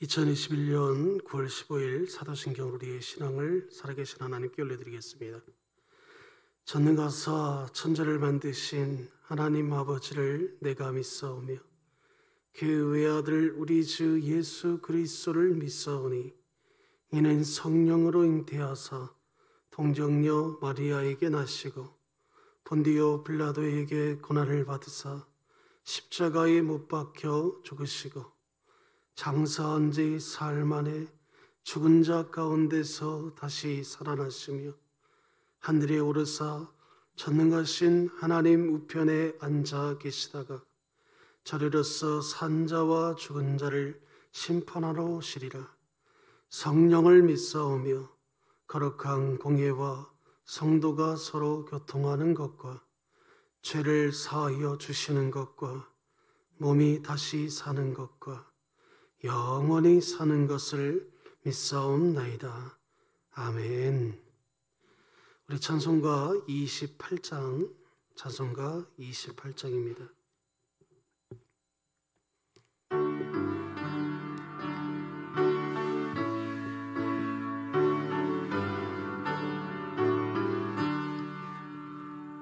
2021년 9월 15일 사도신경 우리의 신앙을 살아계신 하나님께 올려드리겠습니다. 전능하사 천지를 만드신 하나님 아버지를 내가 믿사오며 그 외아들 우리 주 예수 그리스도를 믿사오니 이는 성령으로 잉태하사 동정녀 마리아에게 나시고 본디오 빌라도에게 고난을 받으사 십자가에 못 박혀 죽으시고 장사한 지 사흘 만에 죽은 자 가운데서 다시 살아나시며 하늘에 오르사 전능하신 하나님 우편에 앉아 계시다가 저리로서 산 자와 죽은 자를 심판하러 오시리라. 성령을 믿사오며 거룩한 공예와 성도가 서로 교통하는 것과 죄를 사하여 주시는 것과 몸이 다시 사는 것과 영원히 사는 것을 믿사옵나이다. 아멘. 우리 찬송가 28장입니다.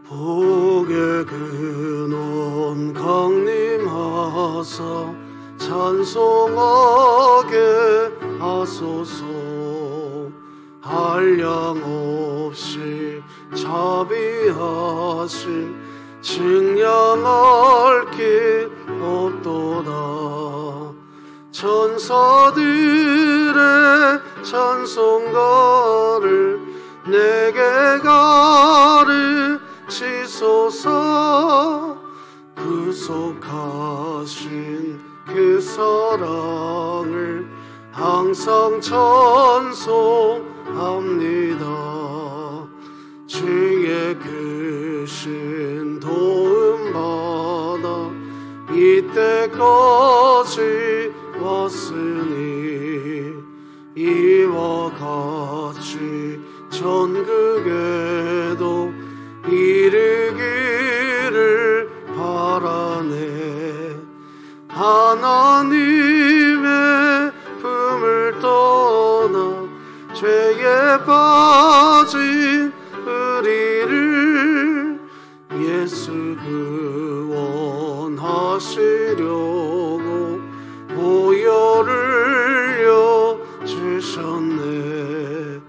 복의 근원 강림하사 찬송하게 하소서. 한량 없이 자비하심 증량할 길 없도다. 천사들의 찬송가를 내게 가르치소서. 구속하신 그 사랑을 항상 찬송합니다. 주의 크신 도움 받아 이때까지 왔으니 이와 같이 전국에도 이르기를 바라네. 하나님의 품을 떠나 죄에 빠진 우리를 예수 구원하시려고 보혈을 주셨네.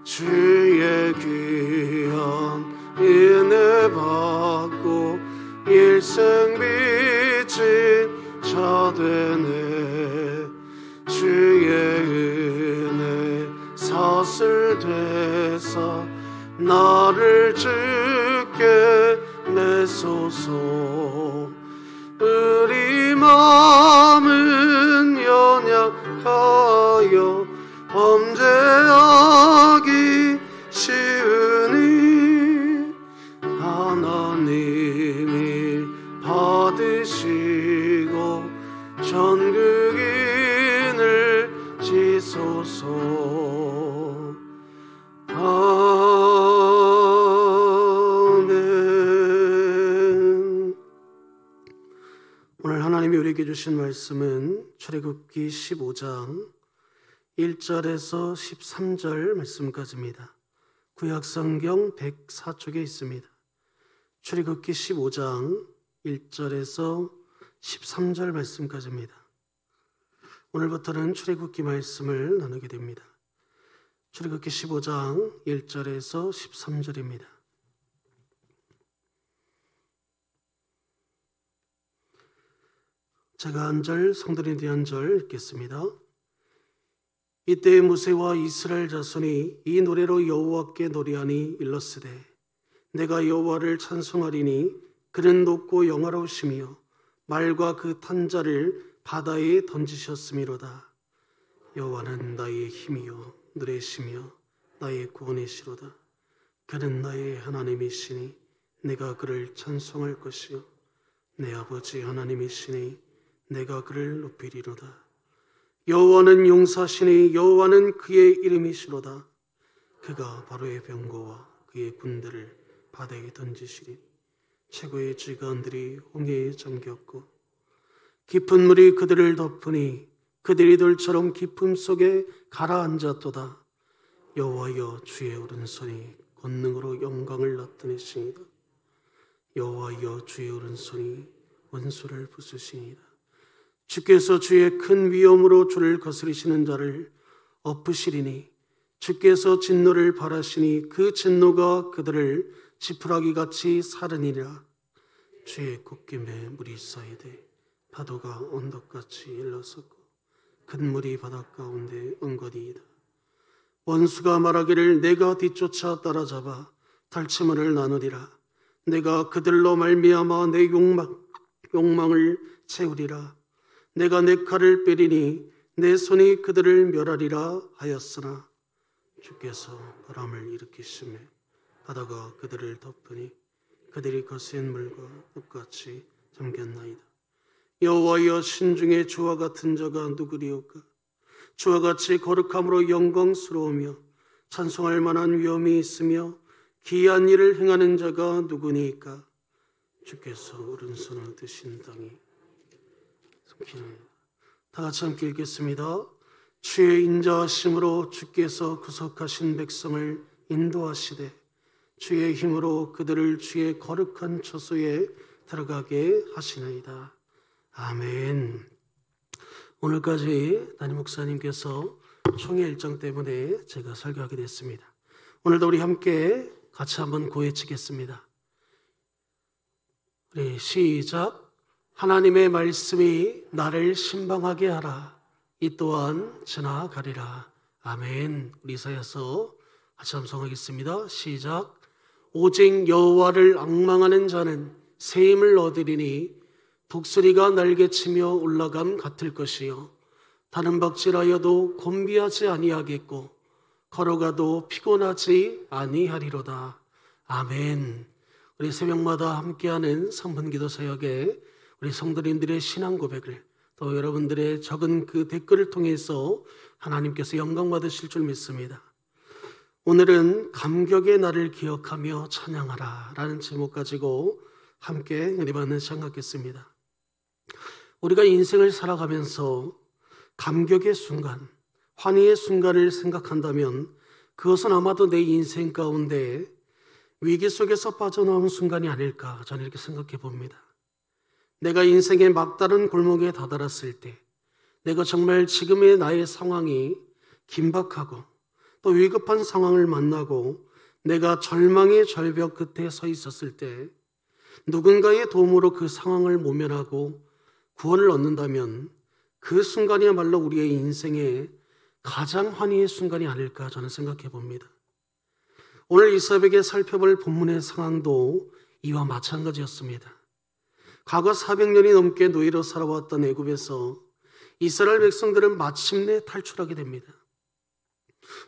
주의 귀한 은혜 받고 일생 빚진 자 되네. 주의 은혜 사슬 되사 나를 주께 내소서. 우리 마음은 연약하여 범죄하기 쉬우니 하나님이 받으시고 전국인을 지소서. 아멘. 오늘 하나님이 우리에게 주신 말씀은 출애굽기 15장 1절에서 13절 말씀까지입니다. 구약성경 104쪽에 있습니다. 출애굽기 15장 1절에서 13절 말씀까지입니다. 오늘부터는 출애굽기 말씀을 나누게 됩니다. 출애굽기 15장 1절에서 13절입니다. 제가 한 절, 성도님들이 한 절 읽겠습니다. 이때 모세와 이스라엘 자손이 이 노래로 여호와께 노래하니 일렀으되 내가 여호와를 찬송하리니 그는 높고 영화로우시며 말과 그 탄자를 바다에 던지셨음이로다. 여호와는 나의 힘이요 누레시며 나의 구원이시로다. 그는 나의 하나님이시니 내가 그를 찬송할 것이요 내 아버지 하나님이시니 내가 그를 높이리로다. 여호와는 용사시니 여호와는 그의 이름이시로다. 그가 바로의 병거와 그의 군대를 바다에 던지시리. 최고의 지간들이 홍해에 잠겼고 깊은 물이 그들을 덮으니 그들이 들처럼 깊음 속에 가라앉았도다. 여호와여, 주의 오른손이 권능으로 영광을 나타내시니이다. 여호와여, 주의 오른손이 원수를 부수시니이다. 주께서 주의 큰 위엄으로 주를 거스리시는 자를 엎으시리니 주께서 진노를 발하시니 그 진노가 그들을 지푸라기같이 사르니라. 주의 굽김에 물이 쌓이되 파도가 언덕같이 일러섰고 큰 물이 바닷 가운데 은거니이다. 원수가 말하기를 내가 뒤쫓아 따라잡아 탈취물을 나누리라. 내가 그들로 말미암아 내 욕망을 채우리라. 내가 내 칼을 빼리니 내 손이 그들을 멸하리라 하였으나 주께서 바람을 일으키시매 바다가 그들을 덮으니 그들이 거센 물과 똑같이 잠겼나이다. 여호와여, 신중에 주와 같은 자가 누구리오까? 주와 같이 거룩함으로 영광스러우며 찬송할 만한 위엄이 있으며 기이한 일을 행하는 자가 누구니까? 주께서 오른손을 드신 땅이 숨기는. 다 같이 함께 읽겠습니다. 주의 인자하심으로 주께서 구속하신 백성을 인도하시되 주의 힘으로 그들을 주의 거룩한 처소에 들어가게 하시나이다. 아멘. 오늘까지 담임 목사님께서 총회 일정 때문에 제가 설교하게 됐습니다. 오늘도 우리 함께 같이 한번 고해치겠습니다. 우리 시작. 하나님의 말씀이 나를 신방하게 하라. 이 또한 지나가리라. 아멘. 우리 이사야서 같이 함성하겠습니다. 시작. 오직 여호와를 앙망하는 자는 새 힘을 얻으리니 독수리가 날개치며 올라감 같을 것이요 다른 박질하여도 곤비하지 아니하겠고 걸어가도 피곤하지 아니하리로다. 아멘. 우리 새벽마다 함께하는 성분기도 사역에 우리 성도님들의 신앙 고백을 또 여러분들의 적은 그 댓글을 통해서 하나님께서 영광 받으실 줄 믿습니다. 오늘은 감격의 날을 기억하며 찬양하라 라는 제목 가지고 함께 은혜받는 시간 갖겠습니다. 우리가 인생을 살아가면서 감격의 순간, 환희의 순간을 생각한다면 그것은 아마도 내 인생 가운데 위기 속에서 빠져나온 순간이 아닐까, 저는 이렇게 생각해 봅니다. 내가 인생의 막다른 골목에 다다랐을 때, 내가 정말 지금의 나의 상황이 긴박하고 또 위급한 상황을 만나고 내가 절망의 절벽 끝에 서 있었을 때 누군가의 도움으로 그 상황을 모면하고 구원을 얻는다면 그 순간이야말로 우리의 인생의 가장 환희의 순간이 아닐까 저는 생각해 봅니다. 오늘 이 새벽에 살펴볼 본문의 상황도 이와 마찬가지였습니다. 과거 400년이 넘게 노예로 살아왔던 애굽에서 이스라엘 백성들은 마침내 탈출하게 됩니다.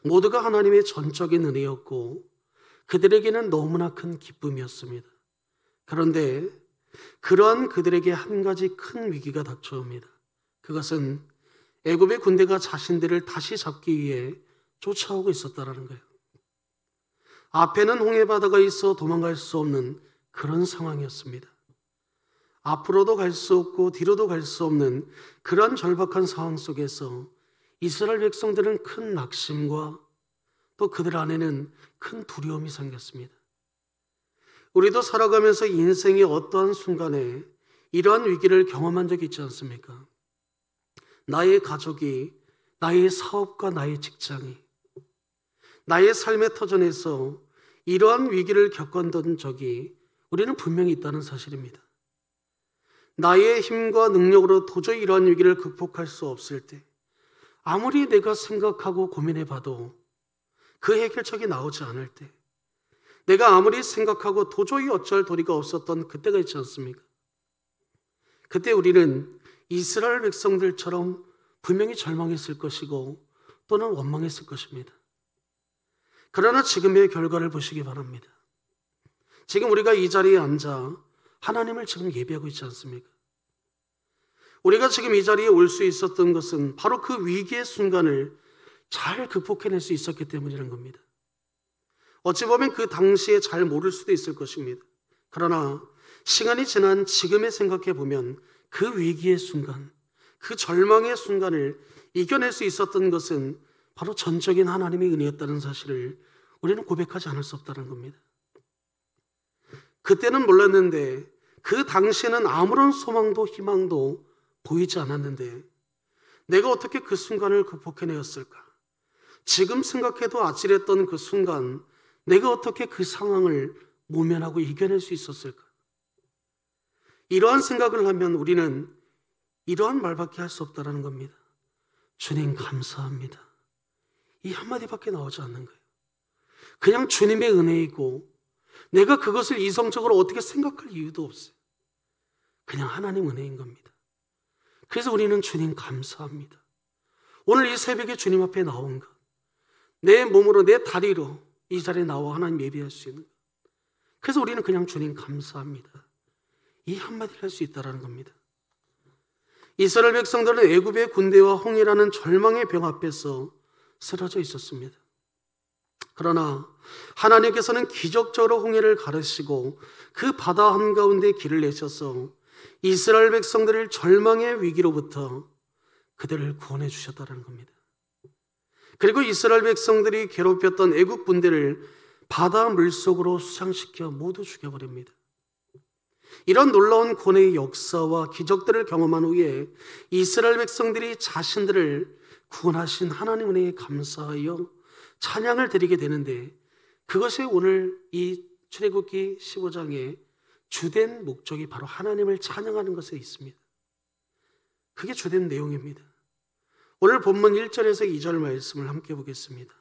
모두가 하나님의 전적인 은혜였고 그들에게는 너무나 큰 기쁨이었습니다. 그런데 그러한 그들에게 한 가지 큰 위기가 닥쳐옵니다. 그것은 애굽의 군대가 자신들을 다시 잡기 위해 쫓아오고 있었다는 거예요. 앞에는 홍해바다가 있어 도망갈 수 없는 그런 상황이었습니다. 앞으로도 갈 수 없고 뒤로도 갈 수 없는 그러한 절박한 상황 속에서 이스라엘 백성들은 큰 낙심과 또 그들 안에는 큰 두려움이 생겼습니다. 우리도 살아가면서 인생의 어떠한 순간에 이러한 위기를 경험한 적이 있지 않습니까? 나의 가족이, 나의 사업과 나의 직장이, 나의 삶의 터전에서 이러한 위기를 겪었던 적이 우리는 분명히 있다는 사실입니다. 나의 힘과 능력으로 도저히 이러한 위기를 극복할 수 없을 때 아무리 내가 생각하고 고민해봐도 그 해결책이 나오지 않을 때 내가 아무리 생각하고 도저히 어쩔 도리가 없었던 그때가 있지 않습니까? 그때 우리는 이스라엘 백성들처럼 분명히 절망했을 것이고 또는 원망했을 것입니다. 그러나 지금의 결과를 보시기 바랍니다. 지금 우리가 이 자리에 앉아 하나님을 지금 예배하고 있지 않습니까? 우리가 지금 이 자리에 올 수 있었던 것은 바로 그 위기의 순간을 잘 극복해낼 수 있었기 때문이라는 겁니다. 어찌 보면 그 당시에 잘 모를 수도 있을 것입니다. 그러나 시간이 지난 지금에 생각해 보면 그 위기의 순간, 그 절망의 순간을 이겨낼 수 있었던 것은 바로 전적인 하나님의 은혜였다는 사실을 우리는 고백하지 않을 수 없다는 겁니다. 그때는 몰랐는데, 그 당시에는 아무런 소망도 희망도 보이지 않았는데 내가 어떻게 그 순간을 극복해내었을까? 지금 생각해도 아찔했던 그 순간 내가 어떻게 그 상황을 모면하고 이겨낼 수 있었을까? 이러한 생각을 하면 우리는 이러한 말밖에 할 수 없다는 겁니다. 주님 감사합니다. 이 한마디밖에 나오지 않는 거예요. 그냥 주님의 은혜이고 내가 그것을 이성적으로 어떻게 생각할 이유도 없어요. 그냥 하나님 은혜인 겁니다. 그래서 우리는 주님 감사합니다. 오늘 이 새벽에 주님 앞에 나온 것, 내 몸으로 내 다리로 이 자리에 나와 하나님 예배할 수 있는 것, 그래서 우리는 그냥 주님 감사합니다. 이 한마디를 할 수 있다는 겁니다. 이스라엘 백성들은 애굽의 군대와 홍해라는 절망의 병 앞에서 쓰러져 있었습니다. 그러나 하나님께서는 기적적으로 홍해를 가르시고 그 바다 한가운데 길을 내셔서 이스라엘 백성들을 절망의 위기로부터 그들을 구원해 주셨다는 겁니다. 그리고 이스라엘 백성들이 괴롭혔던 애국 군대를 바다 물속으로 수상시켜 모두 죽여버립니다. 이런 놀라운 구원의 역사와 기적들을 경험한 후에 이스라엘 백성들이 자신들을 구원하신 하나님 은혜에 감사하여 찬양을 드리게 되는데, 그것이 오늘 이 출애굽기 15장의 주된 목적이 바로 하나님을 찬양하는 것에 있습니다. 그게 주된 내용입니다. 오늘 본문 1절에서 2절 말씀을 함께 보겠습니다.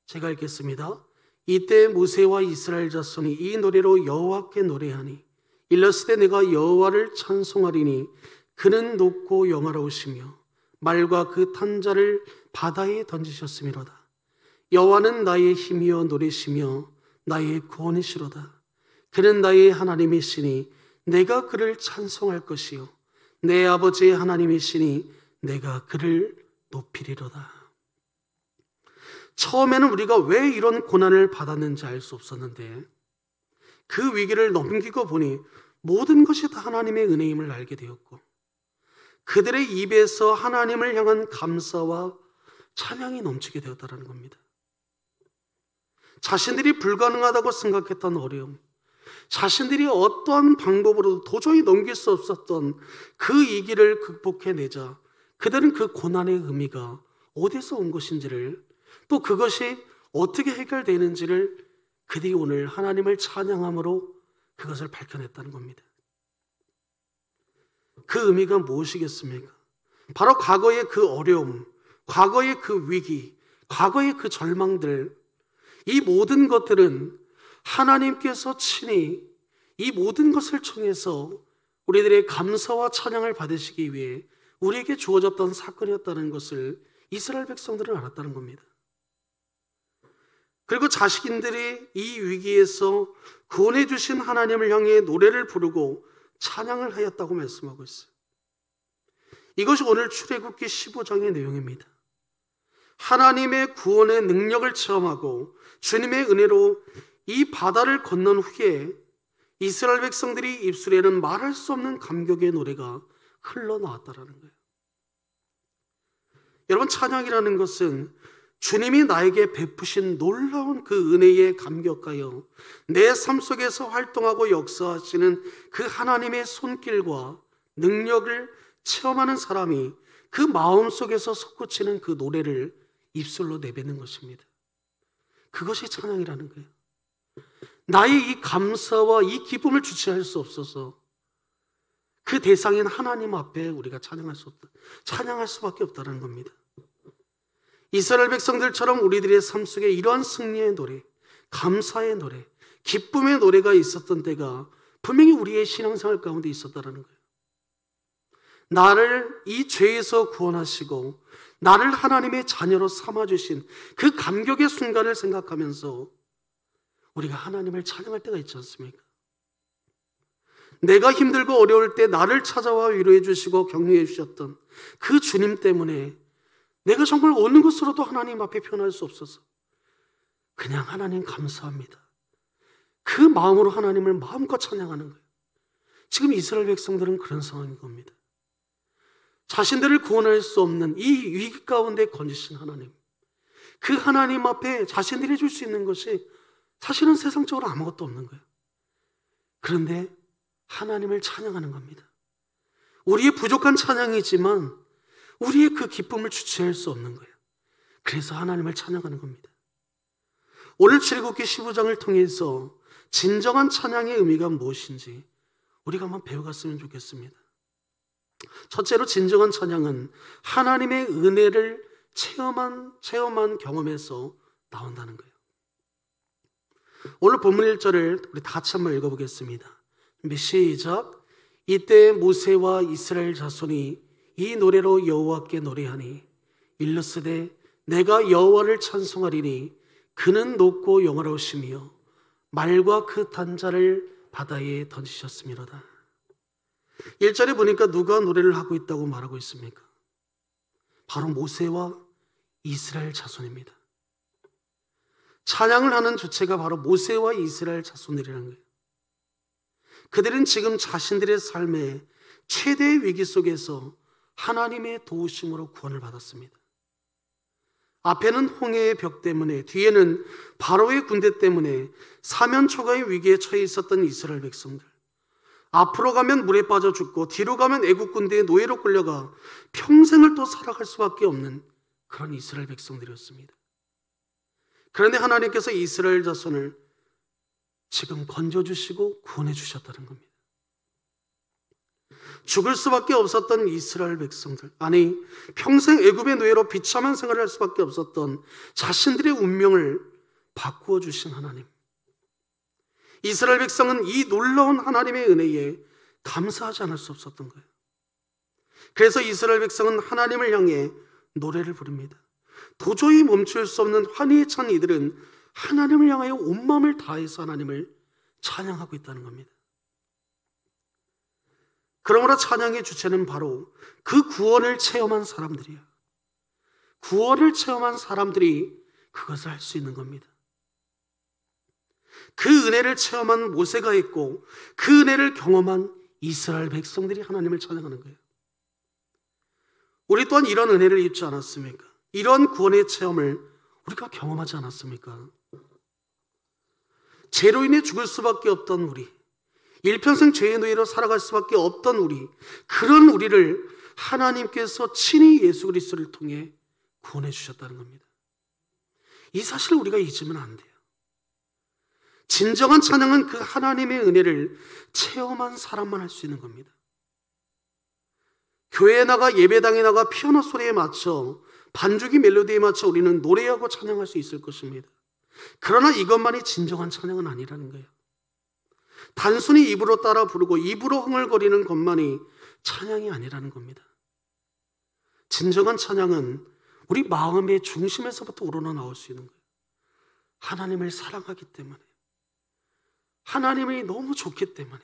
제가 읽겠습니다. 이때 모세와 이스라엘 자손이 이 노래로 여호와께 노래하니 일렀을 때 내가 여호와를 찬송하리니 그는 높고 영화로우시며 말과 그 탄 자를 바다에 던지셨음이로다. 여호와는 나의 힘이여 노래시며 나의 구원이시로다. 그는 나의 하나님이시니 내가 그를 찬송할 것이요 내 아버지의 하나님이시니 내가 그를 높이리로다. 처음에는 우리가 왜 이런 고난을 받았는지 알 수 없었는데 그 위기를 넘기고 보니 모든 것이 다 하나님의 은혜임을 알게 되었고, 그들의 입에서 하나님을 향한 감사와 찬양이 넘치게 되었다는 겁니다. 자신들이 불가능하다고 생각했던 어려움, 자신들이 어떠한 방법으로도 도저히 넘길 수 없었던 그 위기를 극복해내자 그들은 그 고난의 의미가 어디서 온 것인지를, 또 그것이 어떻게 해결되는지를 그들이 오늘 하나님을 찬양함으로 그것을 밝혀냈다는 겁니다. 그 의미가 무엇이겠습니까? 바로 과거의 그 어려움, 과거의 그 위기, 과거의 그 절망들, 이 모든 것들은 하나님께서 친히 이 모든 것을 통해서 우리들의 감사와 찬양을 받으시기 위해 우리에게 주어졌던 사건이었다는 것을 이스라엘 백성들은 알았다는 겁니다. 그리고 자신들이 이 위기에서 구원해 주신 하나님을 향해 노래를 부르고 찬양을 하였다고 말씀하고 있어요. 이것이 오늘 출애굽기 15장의 내용입니다. 하나님의 구원의 능력을 체험하고 주님의 은혜로 이 바다를 건넌 후에 이스라엘 백성들이 입술에는 말할 수 없는 감격의 노래가 흘러나왔다라는 거예요. 여러분, 찬양이라는 것은 주님이 나에게 베푸신 놀라운 그 은혜에 감격하여 내 삶 속에서 활동하고 역사하시는 그 하나님의 손길과 능력을 체험하는 사람이 그 마음 속에서 솟구치는 그 노래를 입술로 내뱉는 것입니다. 그것이 찬양이라는 거예요. 나의 이 감사와 이 기쁨을 주체할 수 없어서 그 대상인 하나님 앞에 우리가 찬양할 수 없다, 찬양할 수밖에 없다는 겁니다. 이스라엘 백성들처럼 우리들의 삶 속에 이러한 승리의 노래, 감사의 노래, 기쁨의 노래가 있었던 때가 분명히 우리의 신앙생활 가운데 있었다는 거예요. 나를 이 죄에서 구원하시고 나를 하나님의 자녀로 삼아주신 그 감격의 순간을 생각하면서 우리가 하나님을 찬양할 때가 있지 않습니까? 내가 힘들고 어려울 때 나를 찾아와 위로해 주시고 격려해 주셨던 그 주님 때문에 내가 정말 어느 것으로도 하나님 앞에 표현할 수 없어서 그냥 하나님 감사합니다, 그 마음으로 하나님을 마음껏 찬양하는 거예요. 지금 이스라엘 백성들은 그런 상황인 겁니다. 자신들을 구원할 수 없는 이 위기 가운데 건지신 하나님, 그 하나님 앞에 자신들이 줄 수 있는 것이 사실은 세상적으로 아무것도 없는 거예요. 그런데 하나님을 찬양하는 겁니다. 우리의 부족한 찬양이지만 우리의 그 기쁨을 주체할 수 없는 거예요. 그래서 하나님을 찬양하는 겁니다. 오늘 출애굽기 15장을 통해서 진정한 찬양의 의미가 무엇인지 우리가 한번 배워갔으면 좋겠습니다. 첫째로 진정한 찬양은 하나님의 은혜를 체험한 경험에서 나온다는 거예요. 오늘 본문 1절을 우리 다 같이 한번 읽어보겠습니다. 시작. 이때 모세와 이스라엘 자손이 이 노래로 여호와께 노래하니 일러스되 내가 여호와를 찬송하리니 그는 높고 영화로우시며 말과 그 단자를 바다에 던지셨음이로다. 1절에 보니까 누가 노래를 하고 있다고 말하고 있습니까? 바로 모세와 이스라엘 자손입니다. 찬양을 하는 주체가 바로 모세와 이스라엘 자손들이라는 거예요. 그들은 지금 자신들의 삶의 최대의 위기 속에서 하나님의 도우심으로 구원을 받았습니다. 앞에는 홍해의 벽 때문에, 뒤에는 바로의 군대 때문에 사면초가의 위기에 처해 있었던 이스라엘 백성들. 앞으로 가면 물에 빠져 죽고 뒤로 가면 애국 군대의 노예로 끌려가 평생을 또 살아갈 수밖에 없는 그런 이스라엘 백성들이었습니다. 그런데 하나님께서 이스라엘 자손을 지금 건져주시고 구원해 주셨다는 겁니다. 죽을 수밖에 없었던 이스라엘 백성들, 아니 평생 애굽의 노예로 비참한 생활을 할 수밖에 없었던 자신들의 운명을 바꾸어 주신 하나님. 이스라엘 백성은 이 놀라운 하나님의 은혜에 감사하지 않을 수 없었던 거예요. 그래서 이스라엘 백성은 하나님을 향해 노래를 부릅니다. 도저히 멈출 수 없는 환희에 찬 이들은 하나님을 향하여 온 마음을 다해서 하나님을 찬양하고 있다는 겁니다. 그러므로 찬양의 주체는 바로 그 구원을 체험한 사람들이야. 구원을 체험한 사람들이 그것을 할 수 있는 겁니다. 그 은혜를 체험한 모세가 있고 그 은혜를 경험한 이스라엘 백성들이 하나님을 찬양하는 거예요. 우리 또한 이런 은혜를 입지 않았습니까? 이런 구원의 체험을 우리가 경험하지 않았습니까? 죄로 인해 죽을 수밖에 없던 우리, 일평생 죄의 노예로 살아갈 수밖에 없던 우리, 그런 우리를 하나님께서 친히 예수 그리스도를 통해 구원해 주셨다는 겁니다. 이 사실을 우리가 잊으면 안 돼요. 진정한 찬양은 그 하나님의 은혜를 체험한 사람만 할 수 있는 겁니다. 교회에 나가 예배당에 나가 피아노 소리에 맞춰 반주기 멜로디에 맞춰 우리는 노래하고 찬양할 수 있을 것입니다. 그러나 이것만이 진정한 찬양은 아니라는 거예요. 단순히 입으로 따라 부르고 입으로 흥얼거리는 것만이 찬양이 아니라는 겁니다. 진정한 찬양은 우리 마음의 중심에서부터 우러나올 수 있는 거예요. 하나님을 사랑하기 때문에, 하나님이 너무 좋기 때문에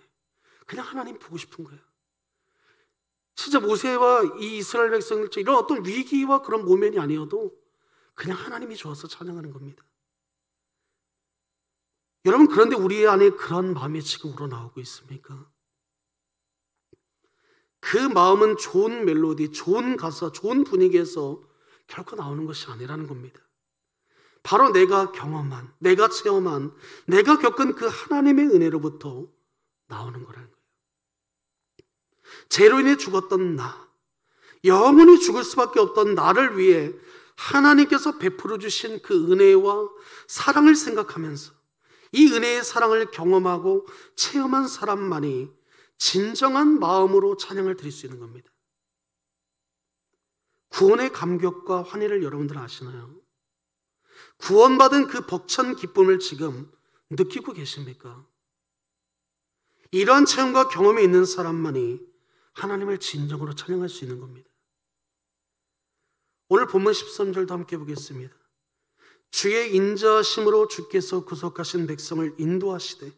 그냥 하나님 보고 싶은 거예요. 진짜 모세와 이 이스라엘 백성들 이런 어떤 위기와 그런 모면이 아니어도 그냥 하나님이 좋아서 찬양하는 겁니다. 여러분, 그런데 우리 안에 그런 마음이 지금 우러나오고 있습니까? 그 마음은 좋은 멜로디, 좋은 가사, 좋은 분위기에서 결코 나오는 것이 아니라는 겁니다. 바로 내가 경험한, 내가 체험한, 내가 겪은 그 하나님의 은혜로부터 나오는 거라는 거예요. 죄로 인해 죽었던 나, 영원히 죽을 수밖에 없던 나를 위해 하나님께서 베풀어 주신 그 은혜와 사랑을 생각하면서 이 은혜의 사랑을 경험하고 체험한 사람만이 진정한 마음으로 찬양을 드릴 수 있는 겁니다. 구원의 감격과 환희를 여러분들 아시나요? 구원받은 그 벅찬 기쁨을 지금 느끼고 계십니까? 이러한 체험과 경험이 있는 사람만이 하나님을 진정으로 찬양할 수 있는 겁니다. 오늘 본문 13절도 함께 보겠습니다. 주의 인자하심으로 주께서 구속하신 백성을 인도하시되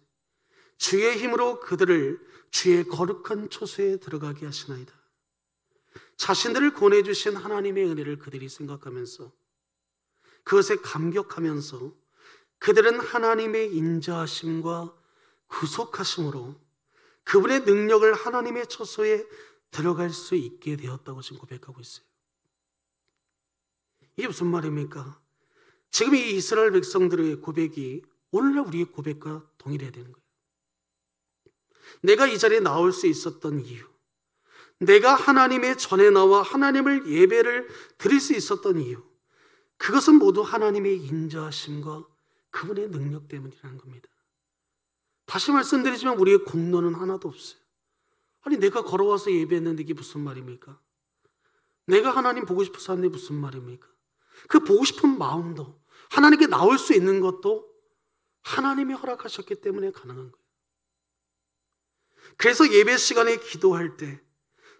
주의 힘으로 그들을 주의 거룩한 초소에 들어가게 하시나이다. 자신들을 구원해 주신 하나님의 은혜를 그들이 생각하면서 그것에 감격하면서 그들은 하나님의 인자하심과 구속하심으로 그분의 능력을 하나님의 초소에 들어갈 수 있게 되었다고 지금 고백하고 있어요. 이게 무슨 말입니까? 지금 이 이스라엘 백성들의 고백이 오늘날 우리의 고백과 동일해야 되는 거예요. 내가 이 자리에 나올 수 있었던 이유, 내가 하나님의 전에 나와 하나님을 예배를 드릴 수 있었던 이유, 그것은 모두 하나님의 인자하심과 그분의 능력 때문이라는 겁니다. 다시 말씀드리지만 우리의 공로는 하나도 없어요. 아니, 내가 걸어와서 예배했는데 이게 무슨 말입니까? 내가 하나님 보고 싶어서 하는데 무슨 말입니까? 그 보고 싶은 마음도, 하나님께 나올 수 있는 것도 하나님이 허락하셨기 때문에 가능한 거예요. 그래서 예배 시간에 기도할 때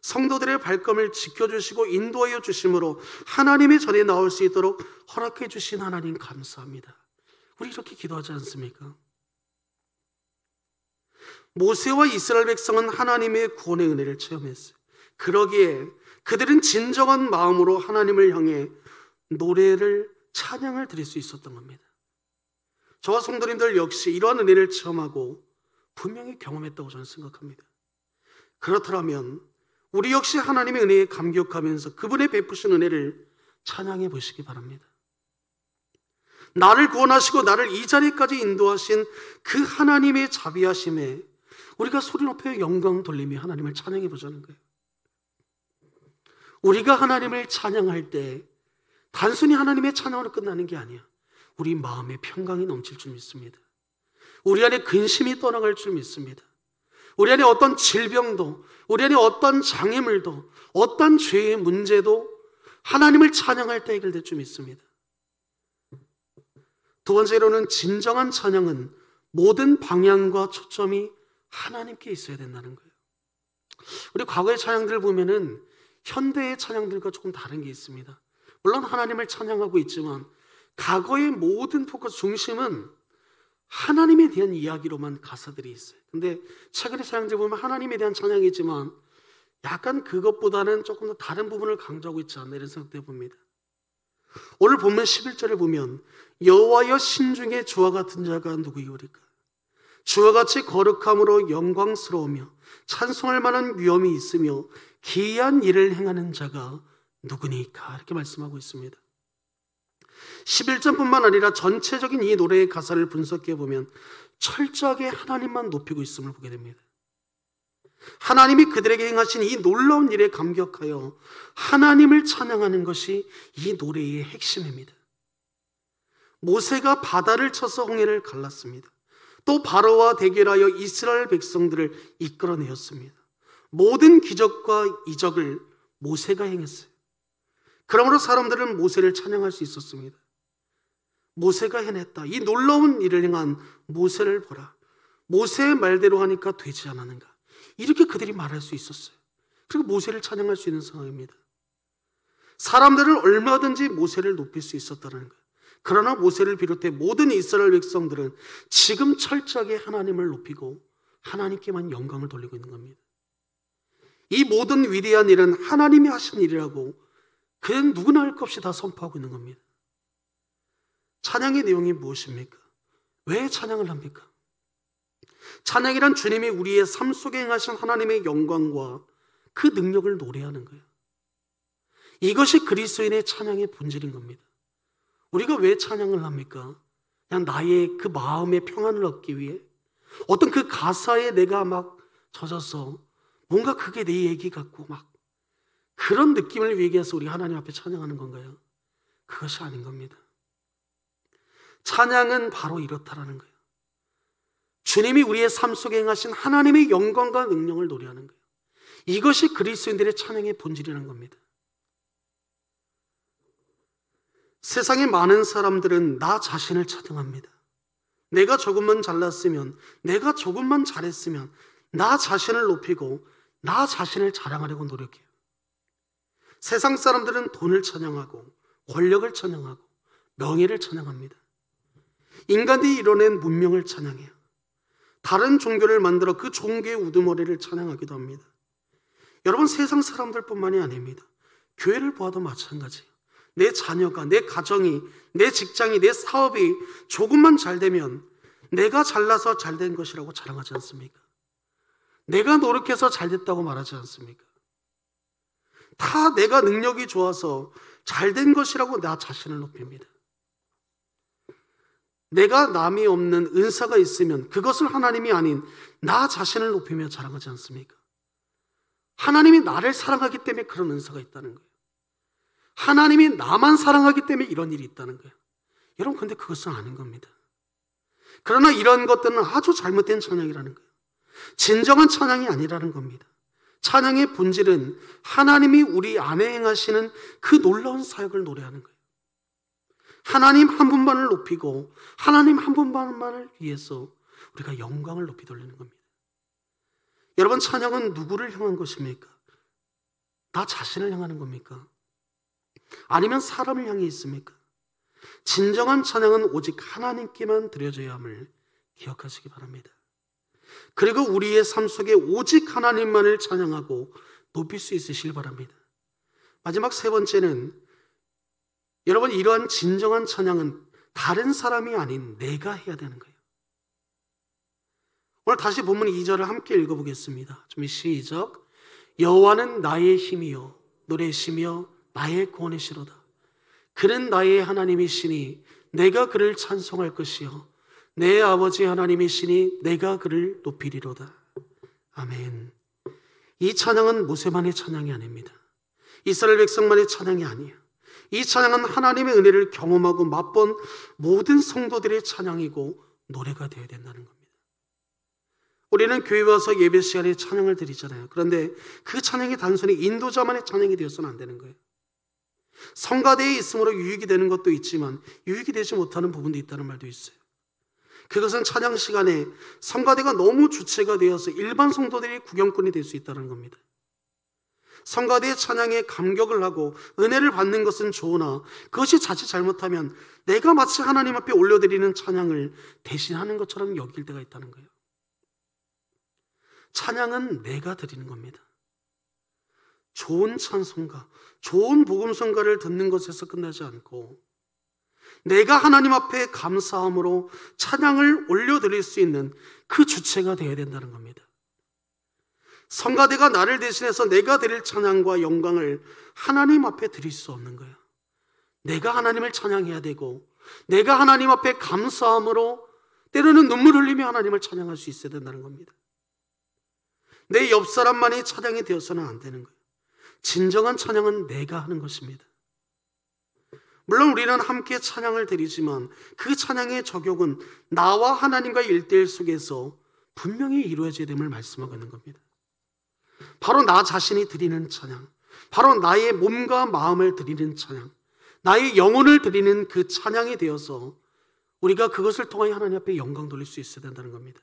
성도들의 발걸음을 지켜주시고 인도하여 주심으로 하나님의 전에 나올 수 있도록 허락해 주신 하나님 감사합니다. 우리 이렇게 기도하지 않습니까? 모세와 이스라엘 백성은 하나님의 구원의 은혜를 체험했어요. 그러기에 그들은 진정한 마음으로 하나님을 향해 노래를, 찬양을 드릴 수 있었던 겁니다. 저와 성도님들 역시 이러한 은혜를 체험하고 분명히 경험했다고 저는 생각합니다. 그렇다면 우리 역시 하나님의 은혜에 감격하면서 그분의 베푸신 은혜를 찬양해 보시기 바랍니다. 나를 구원하시고 나를 이 자리까지 인도하신 그 하나님의 자비하심에 우리가 소리 높여 영광 돌리며 하나님을 찬양해 보자는 거예요. 우리가 하나님을 찬양할 때 단순히 하나님의 찬양으로 끝나는 게 아니야. 우리 마음에 평강이 넘칠 줄 믿습니다. 우리 안에 근심이 떠나갈 줄 믿습니다. 우리 안에 어떤 질병도, 우리 안에 어떤 장애물도, 어떤 죄의 문제도 하나님을 찬양할 때 해결될 줄 믿습니다. 두 번째로는 진정한 찬양은 모든 방향과 초점이 하나님께 있어야 된다는 거예요. 우리 과거의 찬양들을 보면은 현대의 찬양들과 조금 다른 게 있습니다. 물론 하나님을 찬양하고 있지만 과거의 모든 포커스 중심은 하나님에 대한 이야기로만 가사들이 있어요. 근데 최근의 찬양들 보면 하나님에 대한 찬양이지만 약간 그것보다는 조금 더 다른 부분을 강조하고 있지 않나 이런 생각도 해봅니다. 오늘 본문 11절을 보면 여호와여 신중에 주와 같은 자가 누구이오리까? 주와 같이 거룩함으로 영광스러우며 찬송할 만한 위엄이 있으며 기이한 일을 행하는 자가 누구니까? 이렇게 말씀하고 있습니다. 11절뿐만 아니라 전체적인 이 노래의 가사를 분석해 보면 철저하게 하나님만 높이고 있음을 보게 됩니다. 하나님이 그들에게 행하신 이 놀라운 일에 감격하여 하나님을 찬양하는 것이 이 노래의 핵심입니다. 모세가 바다를 쳐서 홍해를 갈랐습니다. 또 바로와 대결하여 이스라엘 백성들을 이끌어내었습니다. 모든 기적과 이적을 모세가 행했어요. 그러므로 사람들은 모세를 찬양할 수 있었습니다. 모세가 해냈다. 이 놀라운 일을 행한 모세를 보라. 모세의 말대로 하니까 되지 않았는가. 이렇게 그들이 말할 수 있었어요. 그리고 모세를 찬양할 수 있는 상황입니다. 사람들은 얼마든지 모세를 높일 수 있었다는 거예요. 그러나 모세를 비롯해 모든 이스라엘 백성들은 지금 철저하게 하나님을 높이고 하나님께만 영광을 돌리고 있는 겁니다. 이 모든 위대한 일은 하나님이 하신 일이라고 그는 누구나 할 것 없이 다 선포하고 있는 겁니다. 찬양의 내용이 무엇입니까? 왜 찬양을 합니까? 찬양이란 주님이 우리의 삶 속에 행하신 하나님의 영광과 그 능력을 노래하는 거예요. 이것이 그리스도인의 찬양의 본질인 겁니다. 우리가 왜 찬양을 합니까? 그냥 나의 그 마음의 평안을 얻기 위해 어떤 그 가사에 내가 막 젖어서 뭔가 그게 내 얘기 같고 막 그런 느낌을 위해서 우리 하나님 앞에 찬양하는 건가요? 그것이 아닌 겁니다. 찬양은 바로 이렇다라는 거예요. 주님이 우리의 삶 속에 행하신 하나님의 영광과 능력을 노래하는 거예요. 이것이 그리스도인들의 찬양의 본질이라는 겁니다. 세상의 많은 사람들은 나 자신을 찬양합니다. 내가 조금만 잘났으면, 내가 조금만 잘했으면 나 자신을 높이고 나 자신을 자랑하려고 노력해요. 세상 사람들은 돈을 찬양하고 권력을 찬양하고 명예를 찬양합니다. 인간들이 이뤄낸 문명을 찬양해요. 다른 종교를 만들어 그 종교의 우두머리를 찬양하기도 합니다. 여러분, 세상 사람들뿐만이 아닙니다. 교회를 보아도 마찬가지예요. 내 자녀가, 내 가정이, 내 직장이, 내 사업이 조금만 잘 되면 내가 잘나서 잘된 것이라고 자랑하지 않습니까? 내가 노력해서 잘됐다고 말하지 않습니까? 다 내가 능력이 좋아서 잘된 것이라고 나 자신을 높입니다. 내가 남이 없는 은사가 있으면 그것을 하나님이 아닌 나 자신을 높이며 자랑하지 않습니까? 하나님이 나를 사랑하기 때문에 그런 은사가 있다는 거예요. 하나님이 나만 사랑하기 때문에 이런 일이 있다는 거예요. 여러분, 근데 그것은 아닌 겁니다. 그러나 이런 것들은 아주 잘못된 찬양이라는 거예요. 진정한 찬양이 아니라는 겁니다. 찬양의 본질은 하나님이 우리 안에 행하시는 그 놀라운 사역을 노래하는 거예요. 하나님 한 분만을 높이고 하나님 한 분만을 위해서 우리가 영광을 높이 돌리는 겁니다. 여러분, 찬양은 누구를 향한 것입니까? 나 자신을 향하는 겁니까? 아니면 사람을 향해 있습니까? 진정한 찬양은 오직 하나님께만 드려져야 함을 기억하시기 바랍니다. 그리고 우리의 삶 속에 오직 하나님만을 찬양하고 높일 수 있으시길 바랍니다. 마지막 세 번째는, 여러분, 이러한 진정한 찬양은 다른 사람이 아닌 내가 해야 되는 거예요. 오늘 다시 본문 2절을 함께 읽어보겠습니다. 준비 시작. 여호와는 나의 힘이요 노래시며 나의 구원이시로다. 그는 나의 하나님이시니 내가 그를 찬송할 것이요 내 아버지 하나님이시니 내가 그를 높이리로다. 아멘. 이 찬양은 모세만의 찬양이 아닙니다. 이스라엘 백성만의 찬양이 아니에요. 이 찬양은 하나님의 은혜를 경험하고 맛본 모든 성도들의 찬양이고 노래가 되어야 된다는 겁니다. 우리는 교회 와서 예배 시간에 찬양을 드리잖아요. 그런데 그 찬양이 단순히 인도자만의 찬양이 되어서는 안 되는 거예요. 성가대에 있음으로 유익이 되는 것도 있지만 유익이 되지 못하는 부분도 있다는 말도 있어요. 그것은 찬양 시간에 성가대가 너무 주체가 되어서 일반 성도들이 구경꾼이 될 수 있다는 겁니다. 성가대의 찬양에 감격을 하고 은혜를 받는 것은 좋으나 그것이 자칫 잘못하면 내가 마치 하나님 앞에 올려드리는 찬양을 대신하는 것처럼 여길 때가 있다는 거예요. 찬양은 내가 드리는 겁니다. 좋은 찬송가, 좋은 복음성가를 듣는 것에서 끝나지 않고 내가 하나님 앞에 감사함으로 찬양을 올려드릴 수 있는 그 주체가 되어야 된다는 겁니다. 성가대가 나를 대신해서 내가 드릴 찬양과 영광을 하나님 앞에 드릴 수 없는 거예요. 내가 하나님을 찬양해야 되고 내가 하나님 앞에 감사함으로 때로는 눈물 흘리며 하나님을 찬양할 수 있어야 된다는 겁니다. 내 옆 사람만이 찬양이 되어서는 안 되는 거예요. 진정한 찬양은 내가 하는 것입니다. 물론 우리는 함께 찬양을 드리지만 그 찬양의 적용은 나와 하나님과의 일대일 속에서 분명히 이루어져야 됨을 말씀하고 있는 겁니다. 바로 나 자신이 드리는 찬양, 바로 나의 몸과 마음을 드리는 찬양, 나의 영혼을 드리는 그 찬양이 되어서 우리가 그것을 통하여 하나님 앞에 영광 돌릴 수 있어야 된다는 겁니다.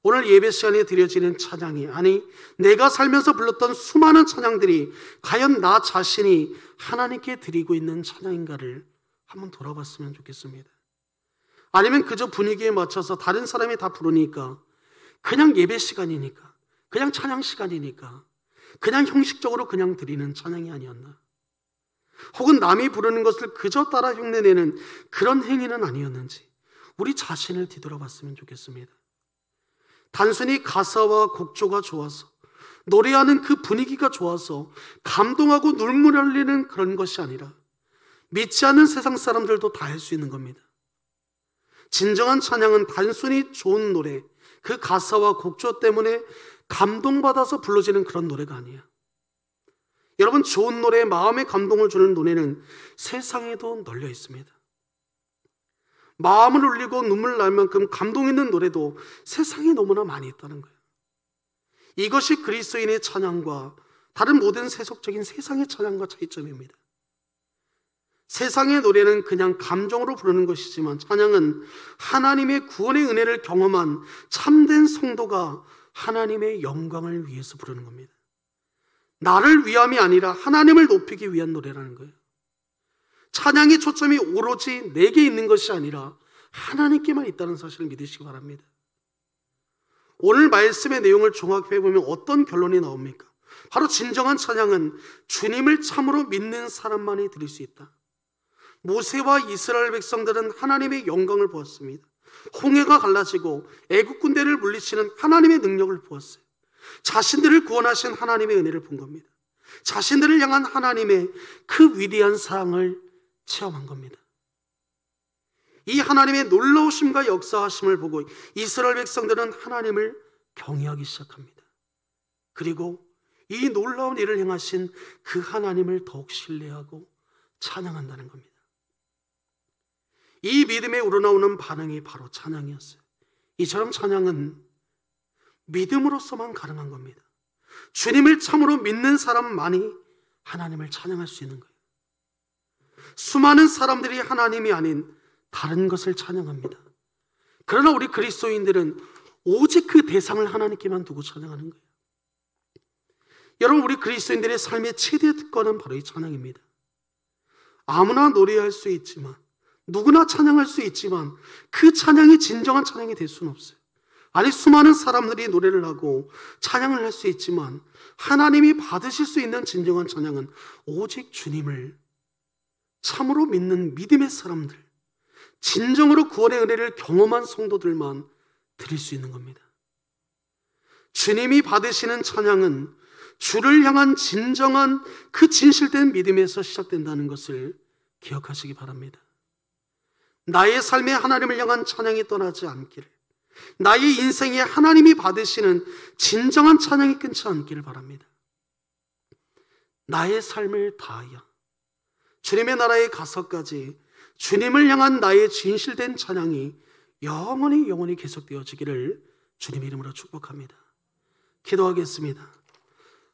오늘 예배 시간에 드려지는 찬양이, 아니 내가 살면서 불렀던 수많은 찬양들이 과연 나 자신이 하나님께 드리고 있는 찬양인가를 한번 돌아봤으면 좋겠습니다. 아니면 그저 분위기에 맞춰서 다른 사람이 다 부르니까 그냥 예배 시간이니까, 그냥 찬양 시간이니까 그냥 형식적으로 그냥 드리는 찬양이 아니었나? 혹은 남이 부르는 것을 그저 따라 흉내내는 그런 행위는 아니었는지 우리 자신을 뒤돌아봤으면 좋겠습니다. 단순히 가사와 곡조가 좋아서, 노래하는 그 분위기가 좋아서 감동하고 눈물 흘리는 그런 것이 아니라 믿지 않는 세상 사람들도 다 할 수 있는 겁니다. 진정한 찬양은 단순히 좋은 노래, 그 가사와 곡조 때문에 감동받아서 불러지는 그런 노래가 아니에요. 여러분, 좋은 노래, 마음에 감동을 주는 노래는 세상에도 널려 있습니다. 마음을 울리고 눈물 날 만큼 감동 있는 노래도 세상에 너무나 많이 있다는 거예요. 이것이 그리스도인의 찬양과 다른 모든 세속적인 세상의 찬양과 차이점입니다. 세상의 노래는 그냥 감정으로 부르는 것이지만 찬양은 하나님의 구원의 은혜를 경험한 참된 성도가 하나님의 영광을 위해서 부르는 겁니다. 나를 위함이 아니라 하나님을 높이기 위한 노래라는 거예요. 찬양의 초점이 오로지 내게 있는 것이 아니라 하나님께만 있다는 사실을 믿으시기 바랍니다. 오늘 말씀의 내용을 종합해보면 어떤 결론이 나옵니까? 바로 진정한 찬양은 주님을 참으로 믿는 사람만이 드릴 수 있다. 모세와 이스라엘 백성들은 하나님의 영광을 보았습니다. 홍해가 갈라지고 애국 군대를 물리치는 하나님의 능력을 보았어요. 자신들을 구원하신 하나님의 은혜를 본 겁니다. 자신들을 향한 하나님의 그 위대한 사랑을 체험한 겁니다. 이 하나님의 놀라우심과 역사하심을 보고 이스라엘 백성들은 하나님을 경외하기 시작합니다. 그리고 이 놀라운 일을 행하신 그 하나님을 더욱 신뢰하고 찬양한다는 겁니다. 이 믿음에 우러나오는 반응이 바로 찬양이었어요. 이처럼 찬양은 믿음으로서만 가능한 겁니다. 주님을 참으로 믿는 사람만이 하나님을 찬양할 수 있는 거예요. 수많은 사람들이 하나님이 아닌 다른 것을 찬양합니다. 그러나 우리 그리스도인들은 오직 그 대상을 하나님께만 두고 찬양하는 거예요. 여러분, 우리 그리스도인들의 삶의 최대 특권은 바로 이 찬양입니다. 아무나 노래할 수 있지만, 누구나 찬양할 수 있지만 그 찬양이 진정한 찬양이 될 수는 없어요. 아니, 수많은 사람들이 노래를 하고 찬양을 할 수 있지만 하나님이 받으실 수 있는 진정한 찬양은 오직 주님을 참으로 믿는 믿음의 사람들, 진정으로 구원의 은혜를 경험한 성도들만 드릴 수 있는 겁니다. 주님이 받으시는 찬양은 주를 향한 진정한 그 진실된 믿음에서 시작된다는 것을 기억하시기 바랍니다. 나의 삶에 하나님을 향한 찬양이 떠나지 않기를, 나의 인생에 하나님이 받으시는 진정한 찬양이 끊지 않기를 바랍니다. 나의 삶을 다하여 주님의 나라에 가서까지 주님을 향한 나의 진실된 찬양이 영원히 계속되어지기를 주님 이름으로 축복합니다. 기도하겠습니다.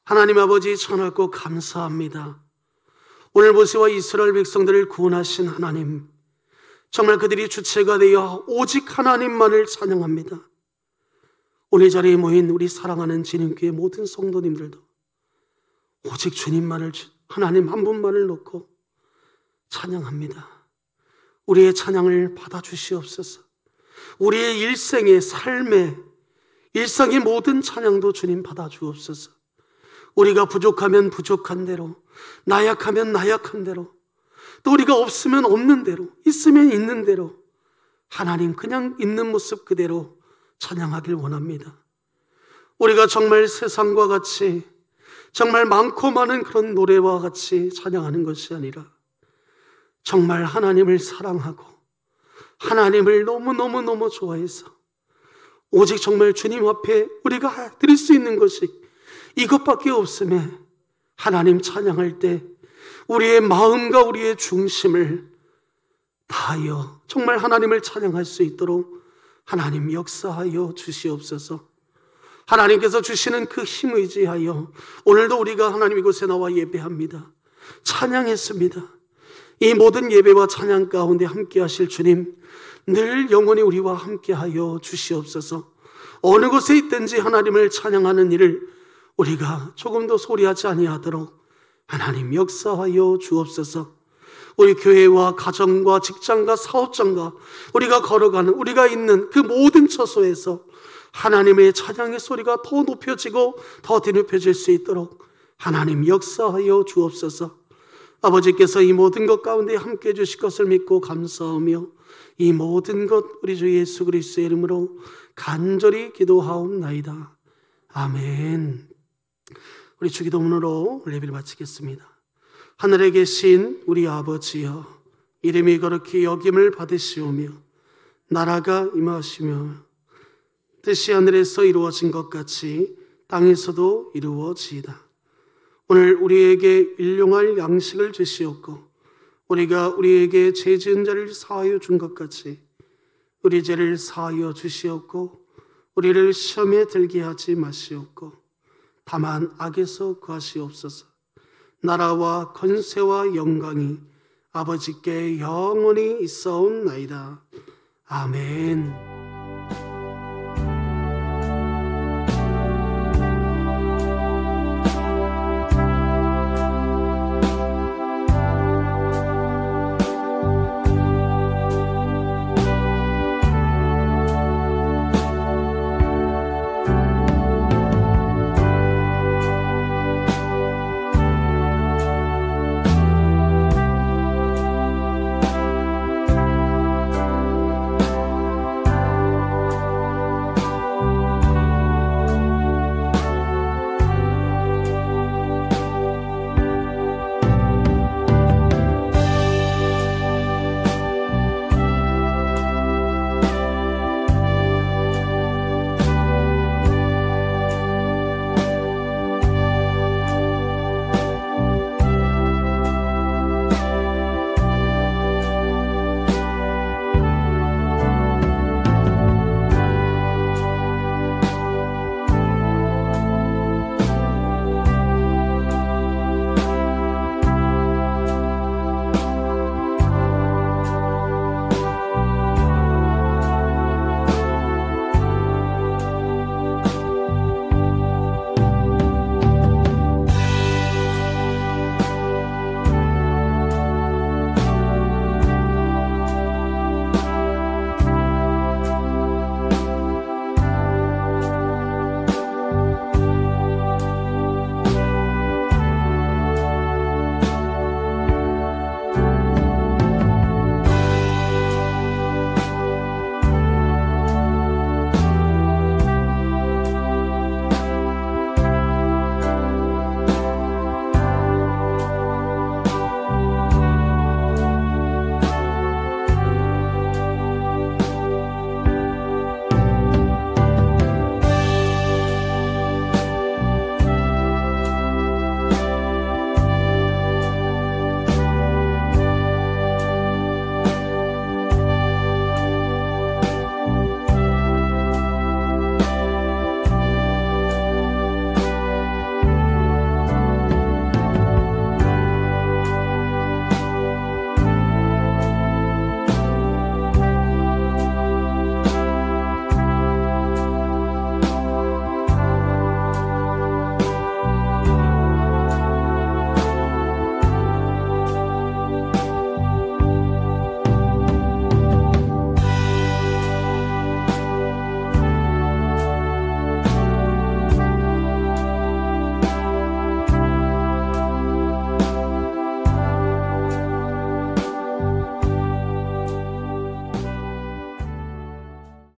하나님 아버지, 천하고 감사합니다. 오늘 모세와 이스라엘 백성들을 구원하신 하나님, 정말 그들이 주체가 되어 오직 하나님만을 찬양합니다. 오늘 자리에 모인 우리 사랑하는 진흥교회 모든 성도님들도 오직 주님만을, 하나님 한 분만을 놓고 찬양합니다. 우리의 찬양을 받아주시옵소서. 우리의 일생의 삶의 일상의 모든 찬양도 주님 받아주옵소서. 우리가 부족하면 부족한 대로, 나약하면 나약한 대로, 또 우리가 없으면 없는 대로, 있으면 있는 대로 하나님 그냥 있는 모습 그대로 찬양하길 원합니다. 우리가 정말 세상과 같이 정말 많고 많은 그런 노래와 같이 찬양하는 것이 아니라 정말 하나님을 사랑하고 하나님을 너무너무 좋아해서 오직 정말 주님 앞에 우리가 드릴 수 있는 것이 이것밖에 없음에 하나님 찬양할 때 우리의 마음과 우리의 중심을 다하여 정말 하나님을 찬양할 수 있도록 하나님 역사하여 주시옵소서. 하나님께서 주시는 그 힘 의지하여 오늘도 우리가 하나님 이곳에 나와 예배합니다. 찬양했습니다. 이 모든 예배와 찬양 가운데 함께 하실 주님, 늘 영원히 우리와 함께 하여 주시옵소서. 어느 곳에 있든지 하나님을 찬양하는 일을 우리가 조금도 소리하지 아니하도록 하나님 역사하여 주옵소서. 우리 교회와 가정과 직장과 사업장과 우리가 걸어가는, 우리가 있는 그 모든 처소에서 하나님의 찬양의 소리가 더 높여지고 더 뒤높여질 수 있도록 하나님 역사하여 주옵소서. 아버지께서 이 모든 것 가운데 함께해 주실 것을 믿고 감사하며 이 모든 것 우리 주 예수 그리스도의 이름으로 간절히 기도하옵나이다. 아멘. 우리 주기도문으로 예배를 마치겠습니다. 하늘에 계신 우리 아버지여, 이름이 거룩히 여김을 받으시오며 나라가 임하시며 뜻이 하늘에서 이루어진 것 같이 땅에서도 이루어지이다. 오늘 우리에게 일용할 양식을 주시옵고 우리가 우리에게 죄 지은 자를 사하여 준 것 같이 우리 죄를 사하여 주시옵고 우리를 시험에 들게 하지 마시옵고 다만 악에서 구하시옵소서. 나라와 권세와 영광이 아버지께 영원히 있사옵나이다. 아멘.